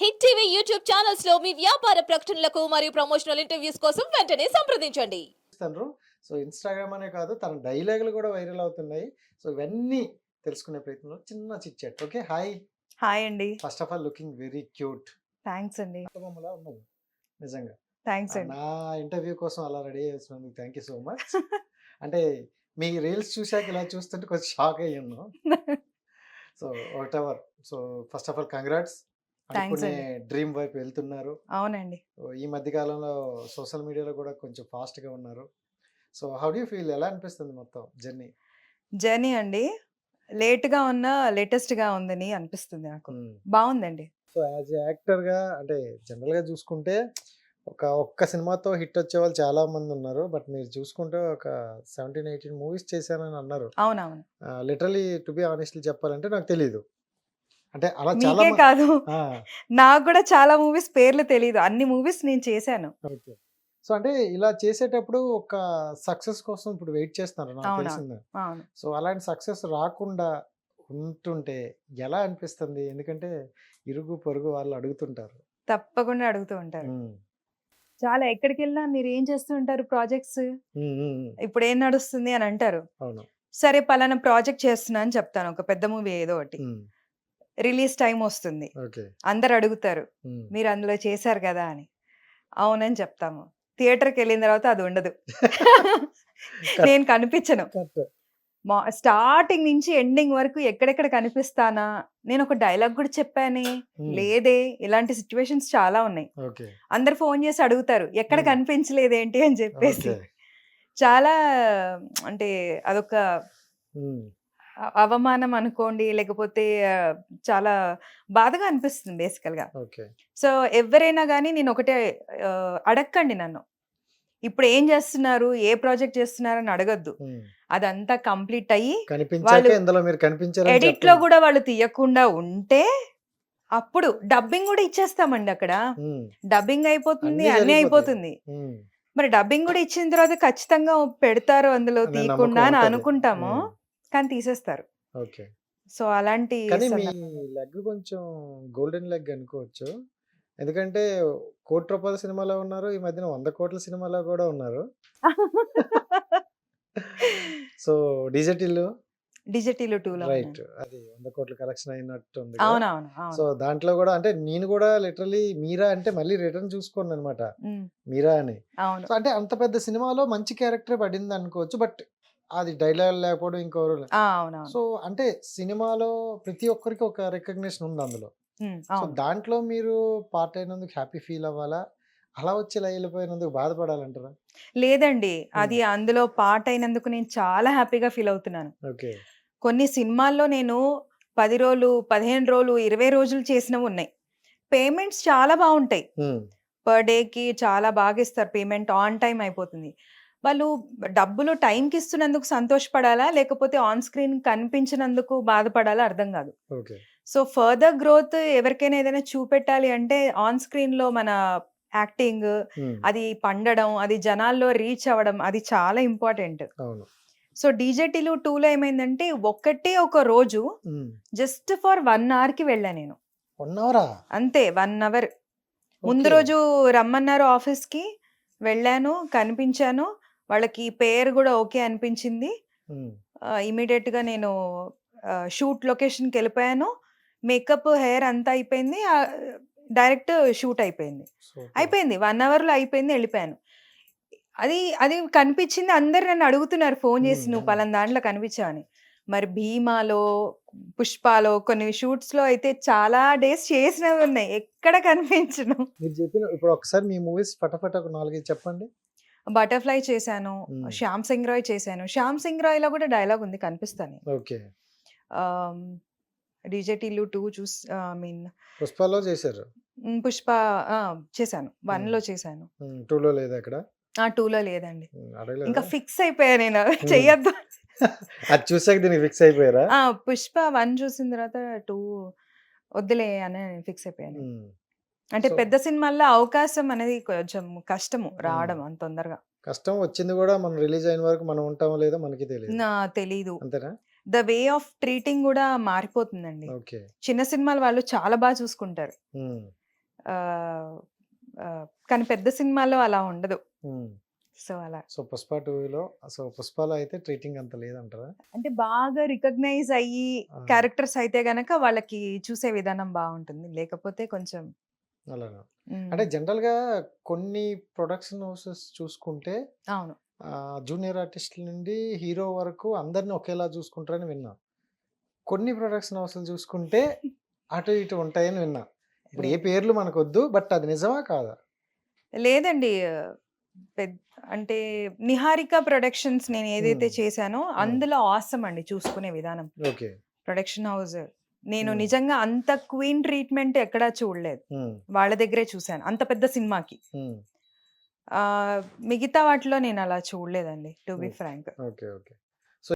Hit TV YouTube channels లో మీ వ్యాపార ప్రకటనలకు మరియు ప్రమోషనల్ ఇంటర్వ్యూస్ కోసం వెంటనే సంప్రదించండి. ఇస్తారు. సో, ఇన్‌స్టాగ్రామ్ అనే కాదు తన డైలాగులు గూడా వైరల్ అవుతున్నాయి. సో, ఇవన్నీ తెలుసుకునే ప్రయత్నంలో చిన్న chit chat. Okay. Hi. Hi అండి. First of all looking very cute. Thanks అండి. బొమ్మలా ఉన్నావు నిజంగా. థాంక్స్ అండి. నా ఇంటర్వ్యూ కోసం అలా రెడీ చేసినందుకు థాంక్ యూ సో మచ్. అంటే మీ రీల్స్ చూసాక ఇలా చూస్తుంటే కొంచెం షాక్ అయ్యాను. So, whatever. So, first of all congrats. Thanks అనుకునే అండి. డ్రీమ్ వైపు వెళ్తున్నారు. అవునండి. సో, ఈ మధ్య కాలంలో సోషల్ మీడియాలో కూడా కొంచెం ఫాస్ట్‌గా ఉన్నారు. So, how do you feel? ఎలా అనిపిస్తుంది మొత్తం జర్నీ? జర్నీ అండి లేట్‌గా ఉన్నా లేటెస్ట్‌గా ఉందని అనిపిస్తుంది నాకు. హ్మ్. బావుందండి. సో, యాజ్ ఎ యాక్టర్‌గా అంటే జనరల్‌గా చూసుకుంటే ఒక్క సినిమాతో హిట్ వచ్చేవాళ్ళు చాలా మంది ఉన్నారు. బట్ మీరు చూసుకుంటే ఒక 17, 18 మూవీస్ చేశానని అన్నారు. అవునవును. లిటరల్లీ టు బి హానెస్ట్‌లీ చెప్పాలంటే నాకు తెలీదు. అంటే అలా చాలా మీకే కాదు. ఆ! నాకు గూడా చాలా మూవీస్ పేర్లు తెలీదు. అన్ని మూవీస్ నేను చేశాను. ఓకే. సో, అంటే ఇలా చేసేటప్పుడు ఒక సక్సెస్ కోసం ఇప్పుడు వెయిట్ చేస్తున్నారు నాకు అవునవును. తెలిసింది. అవును. సో, అలాంటి సక్సెస్ రాకుండా ఉంటుంటే ఎలా అనిపిస్తుంది? ఎందుకంటే ఇరుగు పొరుగు వాళ్ళు అడుగుతుంటారు. తప్పకుండా అడుగుతూ ఉంటారు. హ్మ్. చాలా ఎక్కడికెళ్ళినా మీరేం చేస్తూ ఉంటారు ప్రాజెక్ట్స్? హ్మ్. హ్మ్. హ్మ్. ఇప్పుడేం నడుస్తుంది అని అంటారు. అవును. సరే పలానా ప్రాజెక్ట్ చేస్తున్నా అని చెప్తాను. ఒక పెద్ద మూవీ ఏదో ఒకటి. హ్మ్. రిలీజ్ టైమ్ వస్తుంది. ఓకే. అందరూ అడుగుతారు. హ్మ్. మీరు అందులో చేశారు గదా! అని. అవునని చెప్తాము. థియేటర్‌కెళ్ళిన తర్వాత అది ఉండదు. కట్ నేను కనిపించను. కట్. స్టార్టింగ్ నుంచి ఎండింగ్ వరకు ఎక్కడెక్కడ కనిపిస్తానా? నేనొక డైలాగ్ గూడా చెప్పానే, హ్మ్. లేదే ఇలాంటి సిట్యుయేషన్స్ చాలా ఉన్నాయి. ఓకే. అందరూ ఫోను చేసి అడుగుతారు. ఎక్కడ హ్మ్. కనిపించలేదేంటి అని చెప్పేసి. ఓకే. చాలా అంటే అదొక హ్మ్. అవమానం అనుకోండి, లేకపోతే చాలా బాధగా అనిపిస్తుంది బేసికల్‌గా. ఓకే. సో, ఎవ్వరైనా గాని నేనొకటే అడక్కండి నన్ను. ఇప్పుడు ఏం జేస్తున్నారు? ఏ ప్రాజెక్ట్ చేస్తున్నారని అడగొద్దు. హ్మ్. అదంతా కంప్లీట్ అయ్యి, కనిపించాక వాళ్ళు ఇందులో మీరు కనిపించారని ఎడిట్‌లో చెప్పండి. గూడా వాళ్ళు తీయకుండా ఉంటే, అప్పుడు డబ్బింగ్ గూడా ఇచ్చేస్తామండి అక్కడ. హ్మ్. డబ్బింగ్ అయిపోతుంది, అన్నీ అన్నీ జరిగిపోతాయి. అయిపోతుంది. హ్మ్. మరి డబ్బింగ్ గూడా ఇచ్చిన తర్వాత ఖచ్చితంగా పెడతారు అందులో అనే తీయకుండా నమ్మకం అని ఉంటది. అనుకుంటాము. హ్మ్. కానీ తీసేస్తారు. ఓకే. సో, అలాంటి కానీ మీ సందర్భాలు. లెగ్ కొంచెం గోల్డెన్ లెగ్ అనుకోవచ్చు. ఎందుకంటే 1,00,00,000 సినిమాలో ఉన్నారు. ఈ మధ్యన 100,00,00,000 సినిమాలో కూడా ఉన్నారు. సో, 'డీజే టిల్లు' డిజిటిల్ 2లో రైట్. ఉన్నాను. అది 100,00,00,000 కలెక్షన్ అయినట్టుంది కదా! అవునవును. సో, అవును. దాంట్లో గూడా అంటే నేను గూడా లిటరల్లీ 'మీరా' అంటే మళ్ళీ రిటర్న్ చూసుకోననమాట. హ్మ్. 'మీరా' అని. అవును. సో, అంటే అంత పెద్ద సినిమాలో మంచి క్యారెక్టరే పడిందనుకోవచ్చు. బట్ అది డైలాగ్ లేకపోవడం ఇంకెవరు అవునవును. సో, అంటే సినిమాలో ప్రతి ఒక్కరికి ఒక రికగ్నిషన్ ఉంది అందులో. సో, అవును. దాంట్లో మీరు పార్ట్ అయినందుకు హ్యాపీ ఫీల్ అవ్వాలా? అలా వచ్చి ఇలా ఎళ్ళిపోయినందుకు బాధపడాలంటారా? లేదండి. హ్మ్. అది అందులో పార్ట్ అయినందుకు నేను చాలా హ్యాపీగా ఫీల్ అవుతున్నాను. ఓకే. కొన్ని సినిమాల్లో నేను 10 రోజులు, 15 రోజులు, 20 రోజులు చేసినవున్నాయి. పేమెంట్స్ చాలా బావుంటాయి. హ్మ్. పర్ డేకి చాలా బాగిస్తారు పేమెంట్ ఆన్ టైమ్ అయిపోతుంది. వాళ్ళు డబ్బులు టైంకి ఇస్తున్నందుకు సంతోషపడాలా? లేకపోతే ఆన్ స్క్రీన్ కనిపించినందుకు బాధపడాలా అర్థం గాదు. ఓకే. సో, ఫర్దర్ గ్రోత్ ఎవరికైనా ఏదైనా చూపెట్టాలి అంటే ఆన్ స్క్రీన్‌లో మన యాక్టింగ్, హ్మ్. అది పండడం, అది జనాల్లో రీచ్ అవ్వడం అది చాలా ఇంపార్టెంట్. అవును. సో, 'డీజే టిల్లు 2లో ఏమైందంటే ఒకటే ఒక రోజు హ్మ్. జస్ట్ ఫర్ 1 అవర్‌కి వెళ్ళా నేను. 1 అవరా? అంతే 1 అవర్. ముందు ఓకే. రోజు రమ్మన్నారు ఆఫీస్‌కి. వెళ్ళాను, కనిపించాను. వాళ్ళకి పేరు గూడా ఓకే అనిపించింది. హ్మ్. ఇమ్మీడియేట్‌గా నేను షూట్ లొకేషన్‌కెళ్ళిపోయాను. మేకప్, హెయిర్ అంతా అయిపోయింది. డైరెక్ట్ షూట్ అయిపోయింది. సూపర్. అయిపోయింది. 1 అవర్‌లో అయిపోయింది. ఎళ్ళిపోయాను. అది అది కనిపించింది. అందరూ నన్ను అడుగుతున్నారు ఫోను హ్మ్. చేసి, "నువ్వు హ్మ్. పలానా దాంట్లో కనిపించావని." మరి 'భీమాలో', 'పుష్పలో' కొన్ని షూట్స్‌లో అయితే చాలా డేస్ చేసినవి ఉన్నాయి. ఎక్కడ కనిపించను. మీరు చెప్పిన ఇప్పుడు ఒకసారి మీ మూవీస్ ఫటాఫట్ ఒక 4, 5 చెప్పండి. 'బటర్‌ఫ్లై' చేశాను. హ్మ్. 'శ్యామ్ సింగ్ రాయ్' చేశాను. 'శ్యామ్ సింగ్ రాయ్‌లో' కూడా డైలాగ్ ఉంది కనిపిస్తా నేను. ఓకే. ఆహ్, 'డీజే టిల్లు 2' ఐ మీన్ 'పుష్పలో' చేశారు. 'పుష్ప' ఆ! చేశాను. హ్మ్. 1లో చేశాను. హ్మ్. 2లో లేదా అక్కడ? 2లో లేదండి. ఇంకా అడగలేదా? ఫిక్స్ అయిపోయా నేను హ్మ్. చెయ్యొద్దు. అది చూసాక దీనికి ఫిక్స్ అయిపోయారా? 'పుష్ప 1' చూసిన తర్వాత 2 వద్దులే అని ఫిక్స్ అయిపోయా నేను. హ్మ్. అంటే సో పెద్ద సినిమాల్లో అవకాశం అనేది కొంచెం కష్టము హ్మ్. రావడం అంత తొందరగా. కష్టం వచ్చింది గూడా మనం రిలీజ్ అయిన వరకు మనం ఉంటామో లేదో మనకి తెలీదు. తెలీదు. అంతేనా? ద వే ఆఫ్ ట్రీటింగ్ గూడా మారిపోతుందండి. ఓకే. చిన్న సినిమాలు వాళ్ళు చాలా చూసుకుంటారు. హ్మ్. కానీ పెద్ద సినిమాలో అలా ఉండదు. ఉమ్. సో అలా. సో పుష్ప 2లో సో పుష్పలో అయితే ట్రీటింగ్ అంత లేదంటారా? అంటే బాగా రికగ్నైజ్ అయ్యి ఆ, క్యారెక్టర్స్ అయితే గనక వాళ్ళకి చూసే విధానం బాగుంటుంది. లేకపోతే కొంచెం అలాగా. మ్మ్. అంటే జనరల్గా కొన్ని ప్రొడక్షన్ హౌసెస్ చూసుకుంటే అవును. జూనియర్ ఆర్టిస్టుల నుండి హీరో వరకు అందరిని ఒకేలా చూసుకుంటారని విన్నా. కొన్ని ప్రొడక్షన్ హౌస్లు చూసుకుంటే అటు ఇటు ఉంటాయని విన్నా. ఇప్పుడు ఏ పేర్లు మనకొద్దు, బట్ అది నిజమా కాదా? లేదండి. పెద్ద అంటే నిహారిక ప్రొడక్షన్స్ నేను ఏదైతే మ్మ్. చేశానో అందులో ఆసమ్ అండి చూసుకునే విధానం. ఓకే. ప్రొడక్షన్ హౌస్ నేను మ్మ్. నిజంగా అంత క్వీన్ ట్రీట్మెంట్ ఎక్కడా చూడలేదు. మ్మ్. వాళ్ళ దగ్గరే చూశాను అంత పెద్ద సినిమాకి. మ్మ్. మిగతా వాటిలో నేను అలా చూడలేదండి, to be okay frank. Okay okay. So